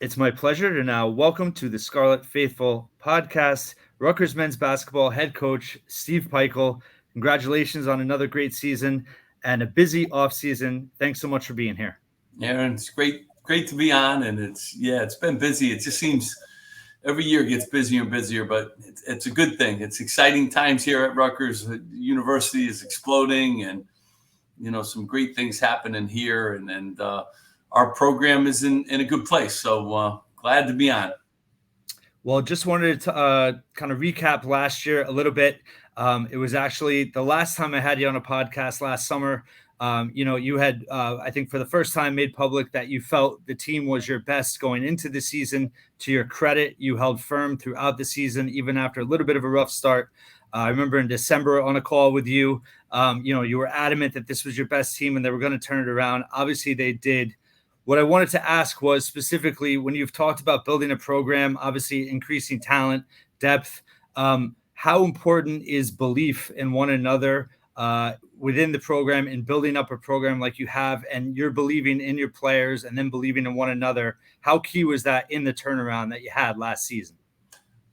It's my pleasure to now welcome to the Scarlet Faithful podcast, Rutgers men's basketball head coach Steve Pikiell. Congratulations on another great season and a busy offseason. Thanks so much for being here. Aaron, it's great to be on, and it's been busy. It just seems every year gets busier and busier, but it's a good thing. It's exciting times here at Rutgers. The university is exploding, and some great things happening here, and our program is in a good place. So glad to be on. Well, just wanted to kind of recap last year a little bit. It was actually the last time I had you on a podcast last summer. You had, I think, for the first time made public that you felt the team was your best going into the season. To your credit, you held firm throughout the season, even after a little bit of a rough start. I remember in December on a call with you, you were adamant that this was your best team and they were going to turn it around. Obviously, they did. What I wanted to ask was specifically when you've talked about building a program, obviously increasing talent, depth, how important is belief in one another within the program and building up a program like you have, and you're believing in your players and then believing in one another? How key was that in the turnaround that you had last season?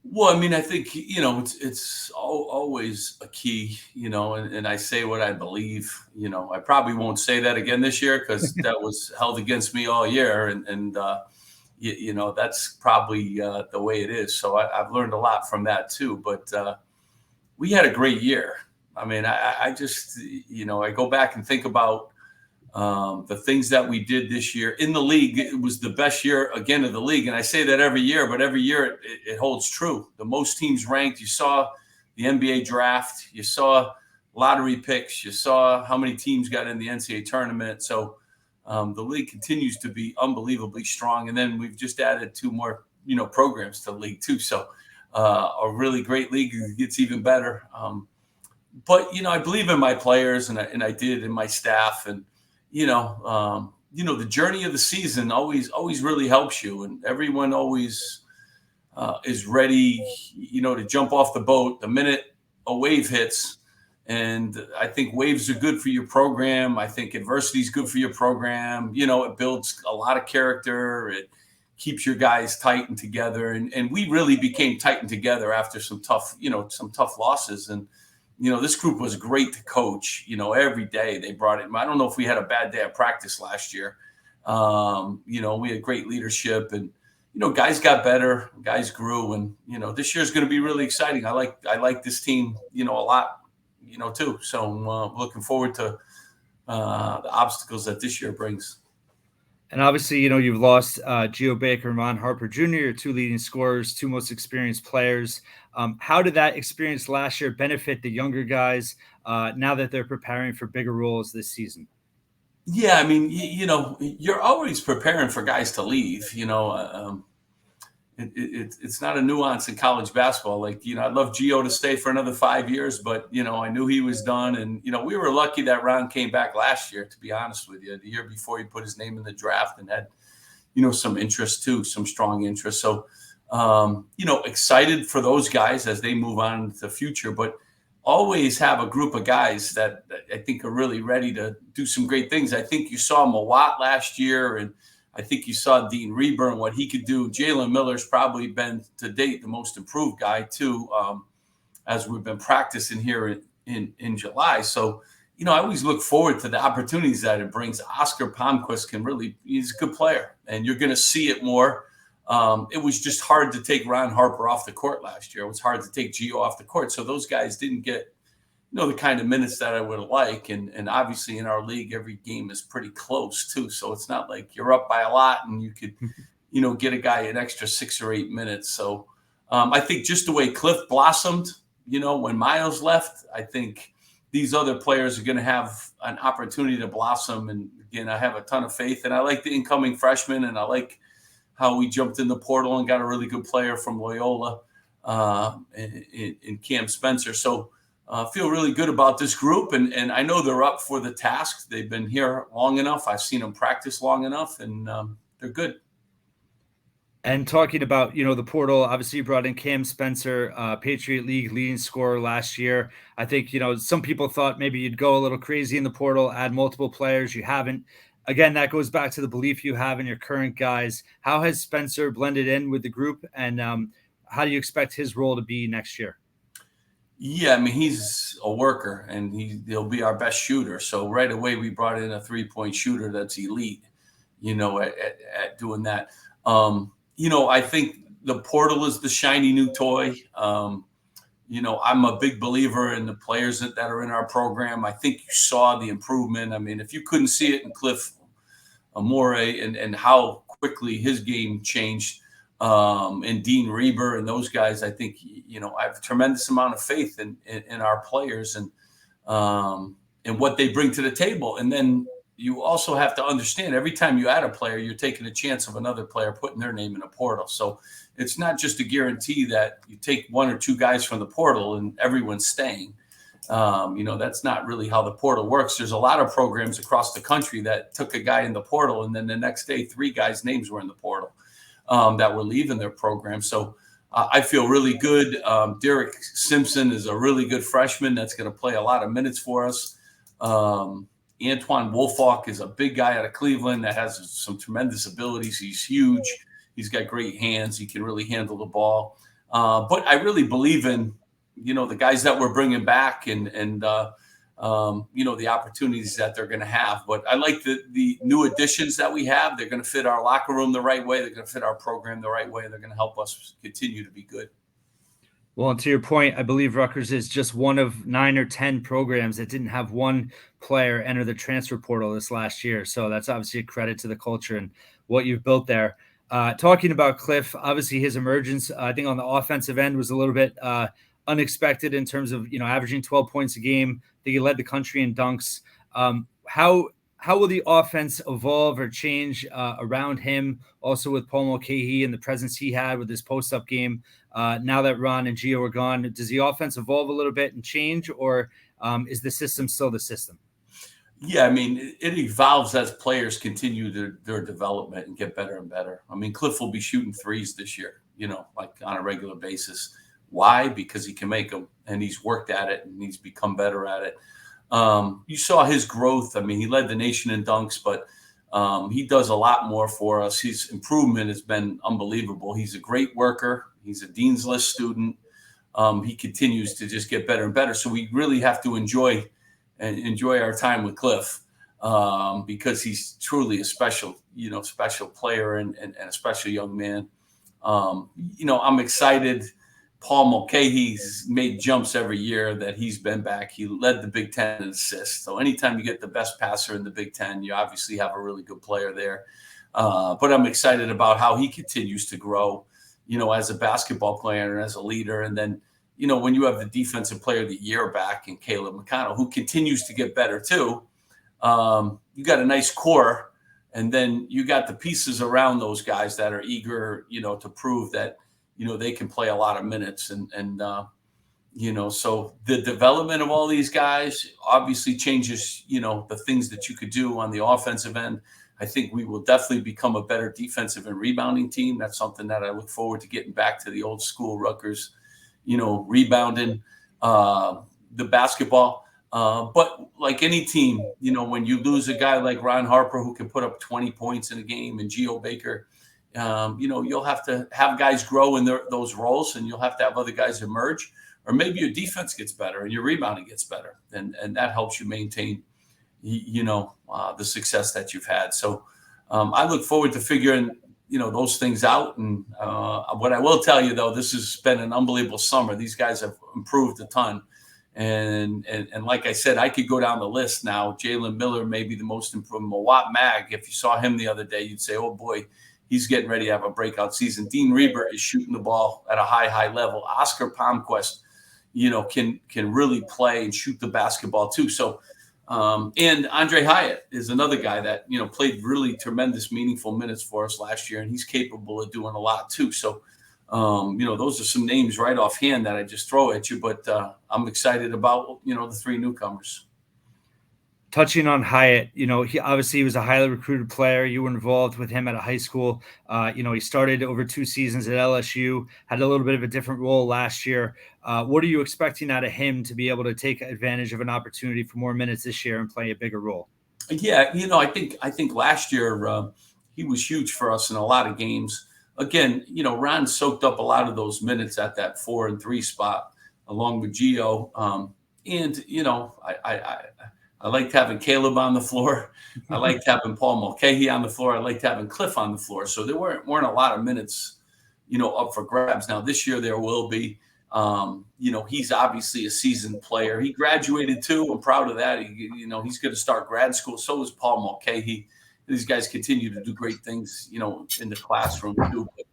Well, I mean, I think it's always a key, and I say what I believe. I probably won't say that again this year because that was held against me all year, and that's probably the way it is. So I've learned a lot from that too. But we had a great year. I mean, I just I go back and think about the things that we did this year in the league. It was the best year again of the league. And I say that every year, but every year it holds true. The most teams ranked. You saw the NBA draft. You saw lottery picks. You saw how many teams got in the NCAA tournament. So the league continues to be unbelievably strong. And then we've just added two more, programs to the league too. So a really great league gets even better. But I believe in my players, and I did in my staff, and the journey of the season always really helps you, and everyone always is ready, to jump off the boat the minute a wave hits. And I think waves are good for your program. I think adversity is good for your program. It builds a lot of character. It keeps your guys tight and together. And we really became tight and together after some tough losses. And this group was great to coach. Every day they brought it. I don't know if we had a bad day at practice last year. We had great leadership, and guys got better, guys grew, and this year's going to be really exciting. I like this team, a lot, too. So I'm looking forward to the obstacles that this year brings. And obviously, you've lost Geo Baker and Harper Jr., your two leading scorers, two most experienced players. How did that experience last year benefit the younger guys now that they're preparing for bigger roles this season? Yeah, I mean, you're always preparing for guys to leave. It's not a nuance in college basketball. Like, I'd love Gio to stay for another 5 years, but, I knew he was done. And, we were lucky that Ron came back last year, to be honest with you. The year before, he put his name in the draft and had, some interest too, some strong interest. So, excited for those guys as they move on into the future, but always have a group of guys that I think are really ready to do some great things. I think you saw Mawat last year, and I think you saw Dean Reburn, what he could do. Jalen Miller's probably been, to date, the most improved guy, too, as we've been practicing here in July. So, I always look forward to the opportunities that it brings. Oscar Palmquist he's a good player, and you're going to see it more. It was just hard to take Ron Harper off the court last year. It was hard to take Gio off the court. So those guys didn't get, the kind of minutes that I would like. And obviously in our league, every game is pretty close too. So it's not like you're up by a lot and you could, get a guy an extra 6 or 8 minutes. So I think just the way Cliff blossomed, when Miles left, I think these other players are going to have an opportunity to blossom. And again, I have a ton of faith, and I like the incoming freshmen, and I like how we jumped in the portal and got a really good player from Loyola in Cam Spencer. So feel really good about this group, and I know they're up for the task. They've been here long enough. I've seen them practice long enough, and they're good. And talking about, the portal, obviously you brought in Cam Spencer, Patriot League leading scorer last year. I think, some people thought maybe you'd go a little crazy in the portal, add multiple players. You haven't. again, that goes back to the belief you have in your current guys. How has Spencer blended in with the group, and how do you expect his role to be next year? Yeah, I mean, he's a worker, and he'll be our best shooter. So right away, we brought in a 3-point shooter that's elite, at doing that. I think the portal is the shiny new toy. I'm a big believer in the players that are in our program. I think you saw the improvement. I mean, if you couldn't see it in Cliff Amore and how quickly his game changed, and Dean Reber and those guys, I think, I have a tremendous amount of faith in our players and what they bring to the table. And then you also have to understand, every time you add a player, you're taking a chance of another player putting their name in a portal. So it's not just a guarantee that you take 1 or 2 guys from the portal and everyone's staying. That's not really how the portal works. There's a lot of programs across the country that took a guy in the portal, and then the next day, 3 guys' names were in the portal that were leaving their program. So I feel really good. Derek Simpson is a really good freshman that's going to play a lot of minutes for us. Antoine Wolfalk is a big guy out of Cleveland that has some tremendous abilities. He's huge. He's got great hands. He can really handle the ball. But I really believe in, the guys that we're bringing back and the opportunities that they're going to have. But I like the new additions that we have. They're going to fit our locker room the right way. They're going to fit our program the right way. They're going to help us continue to be good. Well, and to your point, I believe Rutgers is just one of 9 or 10 programs that didn't have one player enter the transfer portal this last year. So that's obviously a credit to the culture and what you've built there. Talking about Cliff, obviously his emergence, I think on the offensive end was a little bit unexpected in terms of, averaging 12 points a game. I think he led the country in dunks. How will the offense evolve or change around him? Also with Paul Mulcahy and the presence he had with his post-up game. Now that Ron and Gio are gone, does the offense evolve a little bit and change, or is the system still the system? Yeah, I mean, it evolves as players continue their development and get better and better. I mean, Cliff will be shooting threes this year, like on a regular basis. Why? Because he can make them, and he's worked at it, and he's become better at it. You saw his growth. I mean, he led the nation in dunks, but he does a lot more for us. His improvement has been unbelievable. He's a great worker. He's a Dean's List student. He continues to just get better and better. So we really have to enjoy our time with Cliff because he's truly a special player and a special young man. I'm excited. Paul Mulcahy's made jumps every year that he's been back. He led the Big Ten in assists. So anytime you get the best passer in the Big Ten, you obviously have a really good player there. But I'm excited about how he continues to grow, as a basketball player and as a leader. And then, when you have the defensive player of the year back in Caleb McConnell, who continues to get better too, you got a nice core. And then you got the pieces around those guys that are eager, to prove that, they can play a lot of minutes and so the development of all these guys obviously changes, the things that you could do on the offensive end. I think we will definitely become a better defensive and rebounding team. That's something that I look forward to getting back to the old school Rutgers, rebounding the basketball. But like any team, when you lose a guy like Ron Harper, who can put up 20 points in a game, and Gio Baker, you'll have to have guys grow in those roles, and you'll have to have other guys emerge, or maybe your defense gets better and your rebounding gets better. And that helps you maintain, the success that you've had. So I look forward to figuring, those things out. And what I will tell you, though, this has been an unbelievable summer. These guys have improved a ton. And like I said, I could go down the list now. Jalen Miller may be the most improved. Mawat Mag, if you saw him the other day, you'd say, oh, boy, he's getting ready to have a breakout season. Dean Reber is shooting the ball at a high level. Oscar Palmquist, can really play and shoot the basketball too. So, and Andre Hyatt is another guy that, played really tremendous, meaningful minutes for us last year, and he's capable of doing a lot too. So, those are some names right offhand that I just throw at you, but I'm excited about, the 3 newcomers. Touching on Hyatt, he obviously was a highly recruited player. You were involved with him at a high school. He started over 2 seasons at LSU, had a little bit of a different role last year. What are you expecting out of him to be able to take advantage of an opportunity for more minutes this year and play a bigger role? Yeah, I think last year he was huge for us in a lot of games. Again, Ron soaked up a lot of those minutes at that 4 and 3 spot along with Gio. And I liked having Caleb on the floor. I liked having Paul Mulcahy on the floor. I liked having Cliff on the floor. So there weren't a lot of minutes, up for grabs. Now this year there will be. He's obviously a seasoned player. He graduated too. I'm proud of that. He's going to start grad school. So is Paul Mulcahy. These guys continue to do great things, in the classroom too. But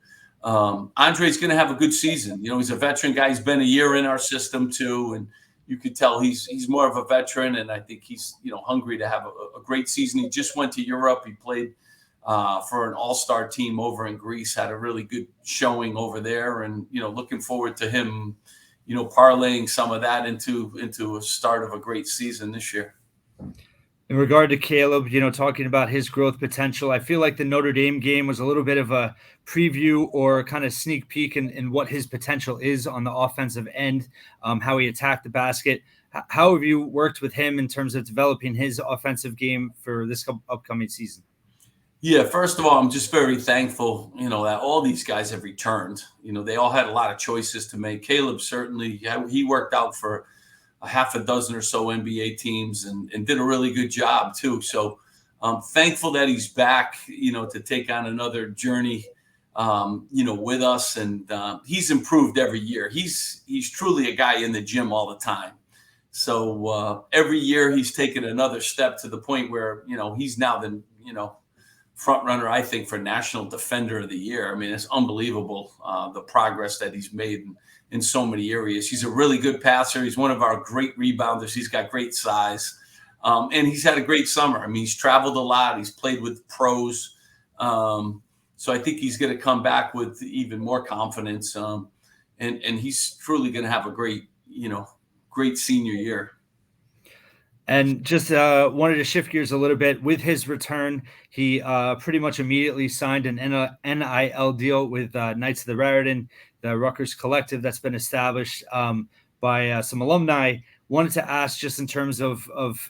Andre's going to have a good season. He's a veteran guy. He's been a year in our system too, and you could tell he's more of a veteran. And I think he's hungry to have a great season. He just went to Europe. He played for an all-star team over in Greece, had a really good showing over there, and looking forward to him, parlaying some of that into a start of a great season this year. In regard to Caleb, talking about his growth potential, I feel like the Notre Dame game was a little bit of a preview or kind of sneak peek in what his potential is on the offensive end, how he attacked the basket. How have you worked with him in terms of developing his offensive game for this upcoming season? Yeah, first of all, I'm just very thankful, that all these guys have returned. They all had a lot of choices to make. Caleb certainly, he worked out for a half a dozen or so NBA teams and did a really good job too. So I'm thankful that he's back, to take on another journey, with us. And he's improved every year. He's truly a guy in the gym all the time. So every year he's taken another step to the point where, he's now the, front runner, I think, for National Defender of the Year. I mean, it's unbelievable the progress that he's made in so many areas. He's a really good passer. He's one of our great rebounders. He's got great size. And he's had a great summer. I mean, he's traveled a lot. He's played with pros. So I think he's going to come back with even more confidence. And he's truly going to have a great senior year. And just wanted to shift gears a little bit. With his return, he pretty much immediately signed an NIL deal with Knights of the Raritan, the Rutgers collective that's been established by some alumni. Wanted to ask just in terms of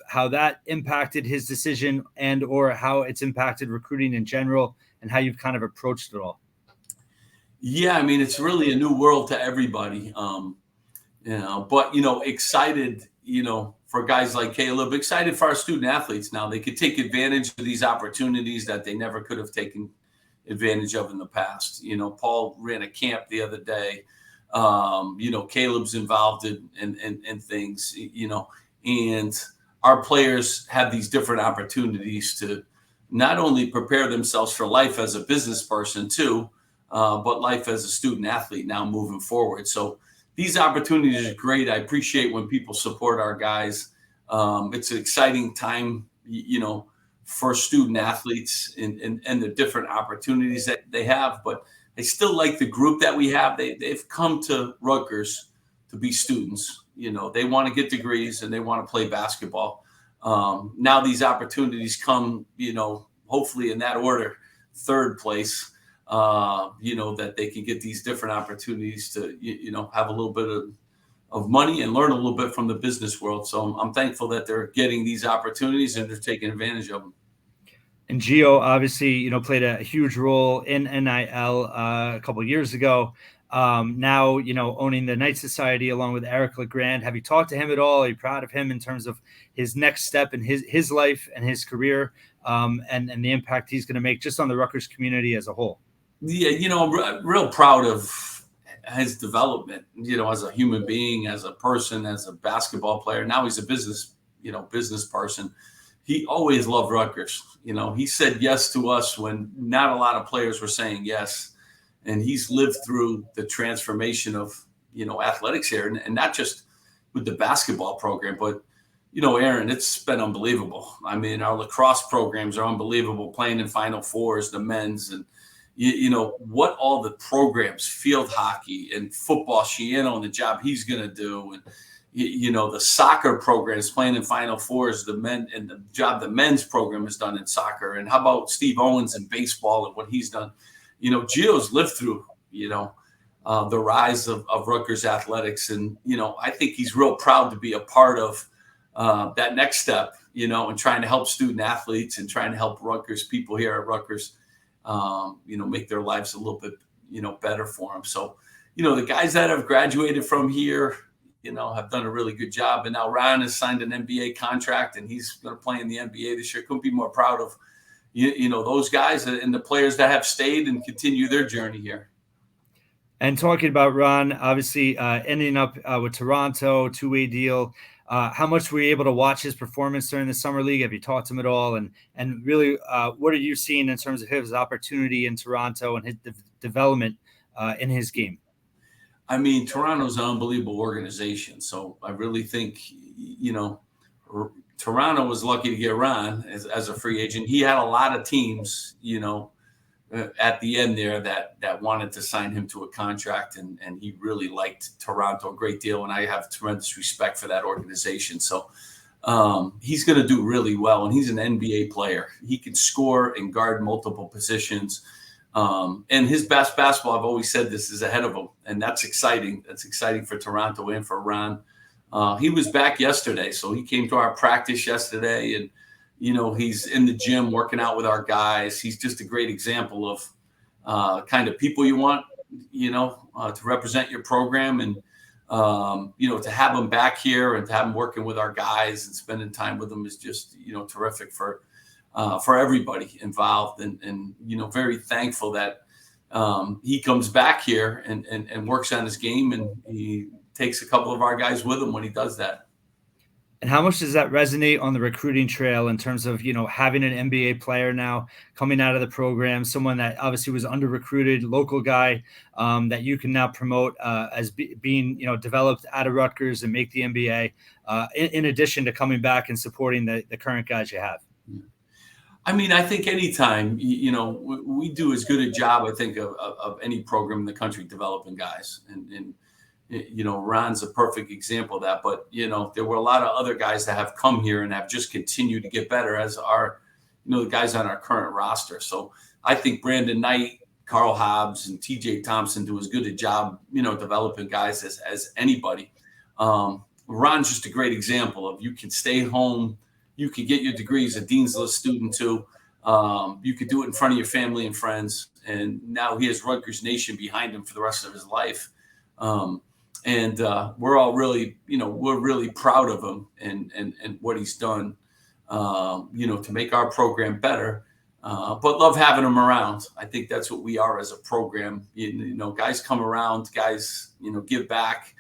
how that impacted his decision and or how it's impacted recruiting in general and how you've kind of approached it all. Yeah, I mean, it's really a new world to everybody. But excited, for guys like Caleb, excited for our student athletes now. They could take advantage of these opportunities that they never could have taken advantage of in the past. Paul ran a camp the other day. Caleb's involved in things, and our players have these different opportunities to not only prepare themselves for life as a business person too, but life as a student athlete now moving forward. So these opportunities are great. I appreciate when people support our guys. It's an exciting time, for student athletes and the different opportunities that they have. But I still like the group that we have. They've come to Rutgers to be students. They want to get degrees and they want to play basketball. Now these opportunities come, hopefully in that order, third place. That they can get these different opportunities to, have a little bit of money and learn a little bit from the business world. So I'm thankful that they're getting these opportunities and they're taking advantage of them. And Gio obviously, played a huge role in NIL a couple of years ago. Now, owning the Knight Society along with Eric LeGrand. Have you talked to him at all? Are you proud of him in terms of his next step in his life and his career and the impact he's going to make just on the Rutgers community as a whole? Yeah, I'm real proud of his development, as a human being, as a person, as a basketball player. Now he's a business person. He always loved Rutgers. He said yes to us when not a lot of players were saying yes. And he's lived through the transformation of, athletics here and not just with the basketball program, but, Aaron, it's been unbelievable. I mean, our lacrosse programs are unbelievable, playing in Final Fours, the men's, and, what all the programs, field hockey and football, Shiano and the job he's going to do. And, the soccer programs playing in Final Fours, the men and the job the men's program has done in soccer. And how about Steve Owens in baseball and what he's done? Gio's lived through, the rise of Rutgers Athletics. And, I think he's real proud to be a part of, that next step, and trying to help student athletes and trying to help Rutgers people here at Rutgers, make their lives a little bit, better for them. So, the guys that have graduated from here, have done a really good job. And now Ryan has signed an NBA contract and he's going to play in the NBA this year. Couldn't be more proud of, those guys and the players that have stayed and continue their journey here. And talking about Ron, obviously ending up with Toronto, two-way deal. How much were you able to watch his performance during the summer league? Have you talked to him at all? And really, what are you seeing in terms of his opportunity in Toronto and his development in his game? I mean, Toronto's an unbelievable organization. So I really think, Toronto was lucky to get Ron as a free agent. He had a lot of teams, at the end there that wanted to sign him to a contract, and he really liked Toronto a great deal, and I have tremendous respect for that organization. So he's going to do really well, and he's an NBA player. He can score and guard multiple positions, and his best basketball, I've always said this, is ahead of him, and that's exciting. That's exciting for Toronto and for Ron. He was back yesterday, so he came to our practice yesterday, and he's in the gym working out with our guys. He's just a great example of kind of people you want, to represent your program. And, to have him back here and to have him working with our guys and spending time with them is just, terrific for everybody involved. And very thankful that he comes back here and works on his game, and he takes a couple of our guys with him when he does that. And how much does that resonate on the recruiting trail in terms of, having an NBA player now coming out of the program, someone that obviously was under-recruited, local guy that you can now promote as being, developed out of Rutgers and make the NBA, in addition to coming back and supporting the current guys you have? I mean, I think anytime, we do as good a job, I think, of any program in the country developing guys. And Ron's a perfect example of that. But, there were a lot of other guys that have come here and have just continued to get better, as are, the guys on our current roster. So I think Brandon Knight, Carl Hobbs, and TJ Thompson do as good a job, developing guys as anybody. Ron's just a great example of, you can stay home, you can get your degree as a Dean's List student too. You could do it in front of your family and friends. And now he has Rutgers Nation behind him for the rest of his life. And we're all really, we're really proud of him and what he's done, to make our program better. But love having him around. I think that's what we are as a program. Guys come around, guys, give back.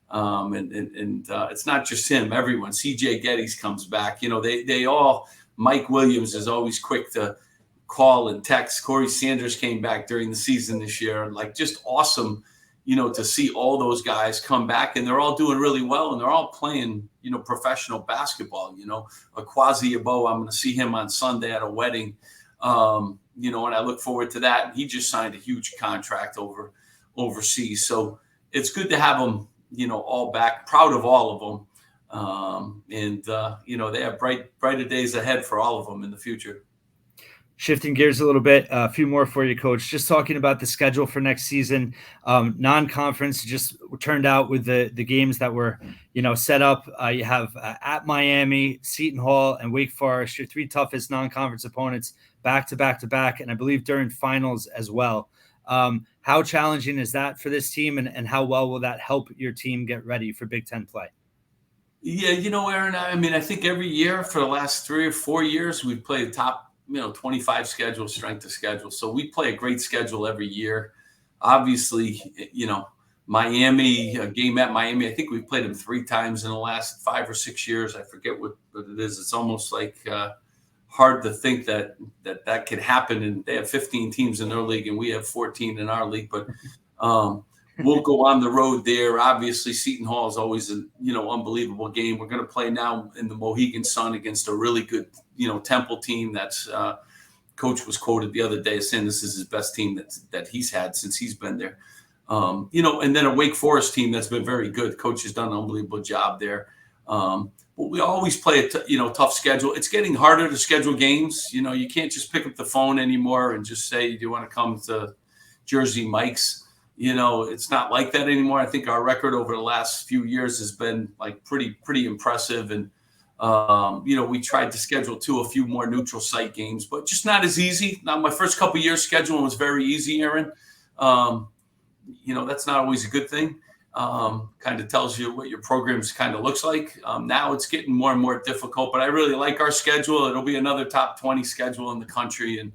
And it's not just him, everyone. CJ Geddes comes back. They all, Mike Williams is always quick to call and text. Corey Sanders came back during the season this year. Like, just awesome, to see all those guys come back, and they're all doing really well, and they're all playing, professional basketball. Akwazi Abo, I'm going to see him on Sunday at a wedding, and I look forward to that. He just signed a huge contract overseas. So it's good to have them, all back, proud of all of them. They have brighter days ahead for all of them in the future. Shifting gears a little bit, a few more for you, Coach. Just talking about the schedule for next season, non-conference just turned out with the games that were, set up. You have at Miami, Seton Hall, and Wake Forest, your three toughest non-conference opponents back to back to back, and I believe during finals as well. How challenging is that for this team, and how well will that help your team get ready for Big Ten play? Yeah, Aaron, I mean, I think every year for the last 3 or 4 years, we've played top 25 schedule, strength of schedule. So we play a great schedule every year. Obviously, Miami, a game at Miami, I think we've played them 3 times in the last 5 or 6 years. I forget what it is. It's almost like hard to think that could happen. And they have 15 teams in their league and we have 14 in our league. But we'll go on the road there. Obviously, Seton Hall is always an unbelievable game. We're going to play now in the Mohegan Sun against a really good Temple team. That's Coach was quoted the other day saying this is his best team that he's had since he's been there. And then a Wake Forest team that's been very good. Coach has done an unbelievable job there. But we always play a tough schedule. It's getting harder to schedule games. You can't just pick up the phone anymore and just say, do you want to come to Jersey Mike's? It's not like that anymore. I think our record over the last few years has been like pretty impressive. And, We tried to schedule a few more neutral site games, but just not as easy. Now, my first couple years scheduling was very easy, Aaron. That's not always a good thing. Kind of tells you what your program's kind of looks like. Now it's getting more and more difficult, but I really like our schedule. It'll be another top 20 schedule in the country. And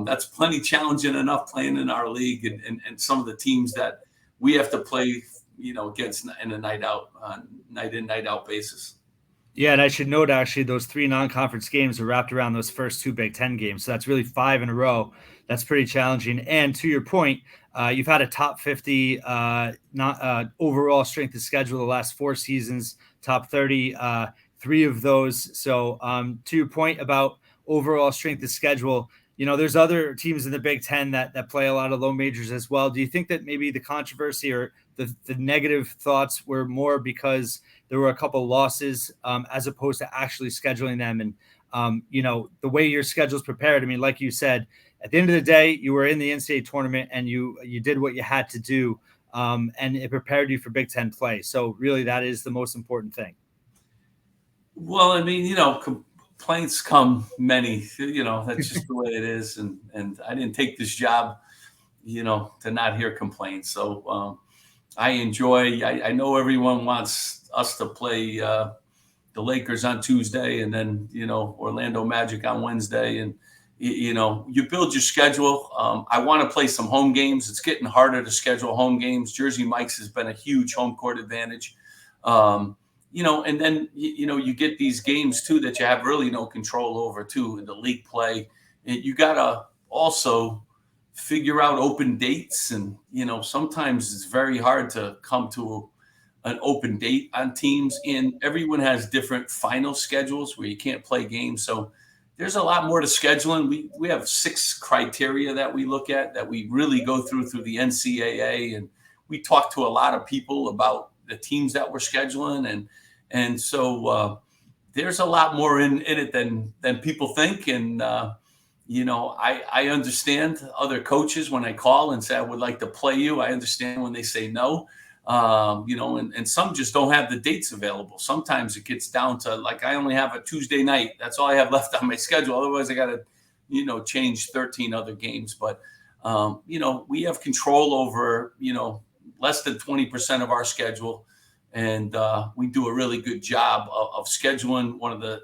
that's plenty challenging enough playing in our league and some of the teams that we have to play, against in a night in, night out basis. Yeah, and I should note actually those 3 non-conference games are wrapped around those first 2 Big Ten games. So that's really 5 in a row. That's pretty challenging. And to your point, you've had a top 50 overall strength of schedule the last 4 seasons, top 30, 3 of those. So to your point about overall strength of schedule, there's other teams in the Big Ten that play a lot of low majors as well. Do you think that maybe the controversy or the negative thoughts were more because there were a couple of losses as opposed to actually scheduling them? And, the way your schedule's prepared, I mean, like you said, at the end of the day, you were in the NCAA tournament and you did what you had to do, and it prepared you for Big Ten play. So really that is the most important thing. Well, I mean, complaints come many, that's just the way it is. And I didn't take this job, to not hear complaints. So I know everyone wants us to play the Lakers on Tuesday and then, Orlando Magic on Wednesday. And, you build your schedule. I want to play some home games. It's getting harder to schedule home games. Jersey Mike's has been a huge home court advantage. And then, you get these games too that you have really no control over too in the league play. And you got to also figure out open dates. And, sometimes it's very hard to come to an open date on teams, and everyone has different final schedules where you can't play games. So there's a lot more to scheduling. We have 6 criteria that we look at that we really go through the NCAA. And we talk to a lot of people about the teams that we're scheduling. And so there's a lot more in it than people think. And, I understand other coaches when I call and say, I would like to play you. I understand when they say no, and some just don't have the dates available. Sometimes it gets down to like, I only have a Tuesday night. That's all I have left on my schedule. Otherwise I got to, change 13 other games. But, we have control over, less than 20% of our schedule. And we do a really good job of scheduling one of the,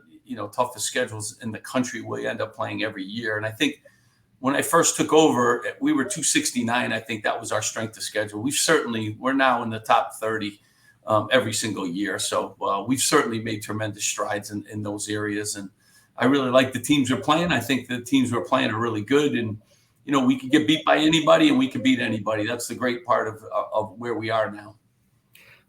toughest schedules in the country. We end up playing every year. And I think when I first took over, we were 269. I think that was our strength of schedule. We're now in the top 30 every single year. So we've certainly made tremendous strides in those areas. And I really like the teams we're playing. I think the teams we're playing are really good. And, we can get beat by anybody and we can beat anybody. That's the great part of where we are now.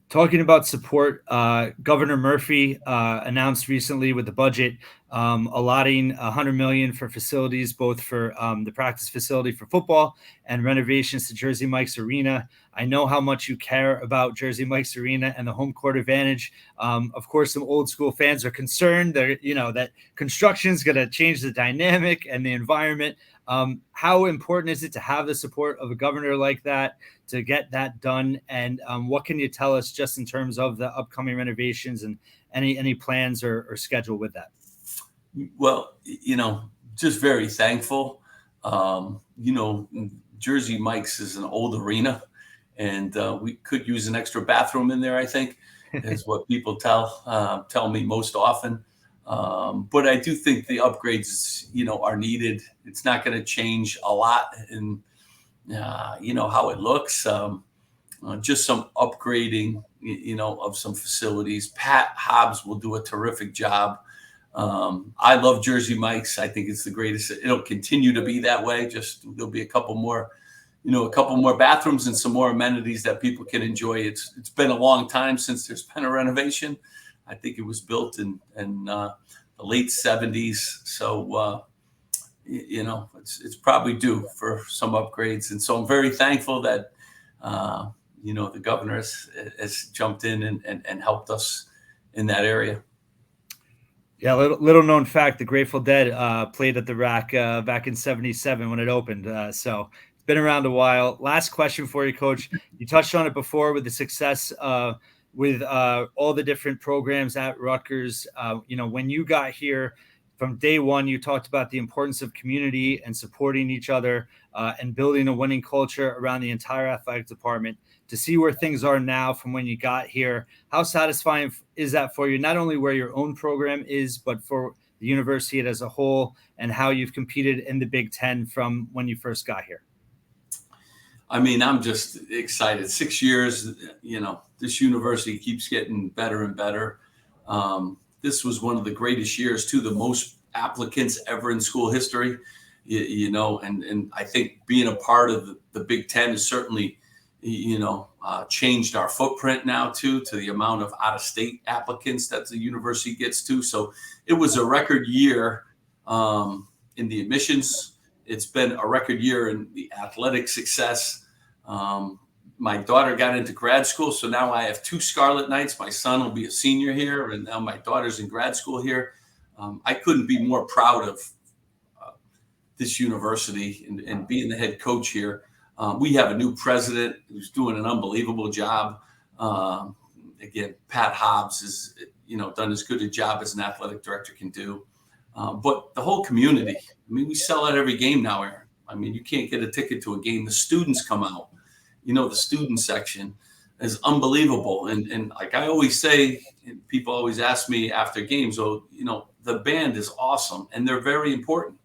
Talking about support, Governor Murphy announced recently with the budget allotting $100 million for facilities, both for the practice facility for football and renovations to Jersey Mike's Arena. I know how much you care about Jersey Mike's Arena and the home court advantage. Of course, some old school fans are concerned that construction is going to change the dynamic and the environment. How important is it to have the support of a governor like that to get that done? And what can you tell us just in terms of the upcoming renovations and any plans or schedule with that? Well, just very thankful. Jersey Mike's is an old arena, and we could use an extra bathroom in there, I think, is what people tell me most often. But I do think the upgrades, are needed. It's not going to change a lot in, how it looks. Just some upgrading, of some facilities. Pat Hobbs will do a terrific job. I love Jersey Mike's. I think it's the greatest. It'll continue to be that way. Just there'll be a couple more bathrooms and some more amenities that people can enjoy. It's been a long time since there's been a renovation. I think it was built in the late 70s. So, it's probably due for some upgrades. And so I'm very thankful that, the governor has jumped in and helped us in that area. Yeah, little known fact, the Grateful Dead played at the Rack back in 77 when it opened. So it's been around a while. Last question for you, Coach. You touched on it before with the success with all the different programs at Rutgers. When you got here from day one, you talked about the importance of community and supporting each other and building a winning culture around the entire athletic department. To see where things are now from when you got here, how satisfying is that for you? Not only where your own program is, but for the university as a whole, and how you've competed in the Big Ten from when you first got here. I mean, I'm just excited. 6 years, this university keeps getting better and better. This was one of the greatest years, too, the most applicants ever in school history, and I think being a part of the Big Ten has certainly, changed our footprint now, too, to the amount of out-of-state applicants that the university gets to. So it was a record year in the admissions. It's been a record year in the athletic success. My daughter got into grad school, so now I have 2 Scarlet Knights. My son will be a senior here, and now my daughter's in grad school here. I couldn't be more proud of this university and being the head coach here. We have a new president who's doing an unbelievable job. Again, Pat Hobbs has, done as good a job as an athletic director can do. But the whole community, we sell out every game now, Aaron. You can't get a ticket to a game. The students come out. The student section is unbelievable. And like I always say, and people always ask me after games, the band is awesome. And they're very important,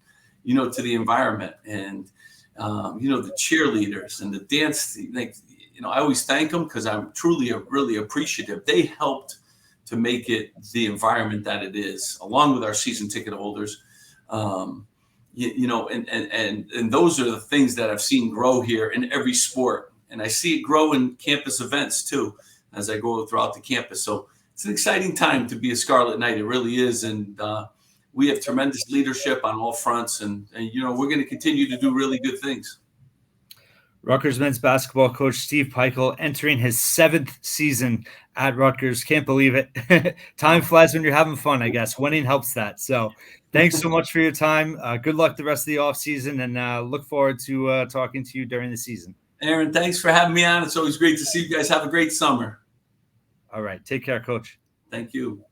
to the environment. And, the cheerleaders and the dance, I always thank them because I'm truly really appreciative. They helped to make it the environment that it is, along with our season ticket holders. And those are the things that I've seen grow here in every sport. And I see it grow in campus events too, as I go throughout the campus. So it's an exciting time to be a Scarlet Knight. It really is. And we have tremendous leadership on all fronts. And we're going to continue to do really good things. Rutgers men's basketball coach Steve Pikiell entering his 7th season at Rutgers. Can't believe it. Time flies when you're having fun, I guess. Winning helps that. So thanks so much for your time. Good luck the rest of the offseason, and look forward to talking to you during the season. Aaron, thanks for having me on. It's always great to see you guys. Have a great summer. All right. Take care, Coach. Thank you.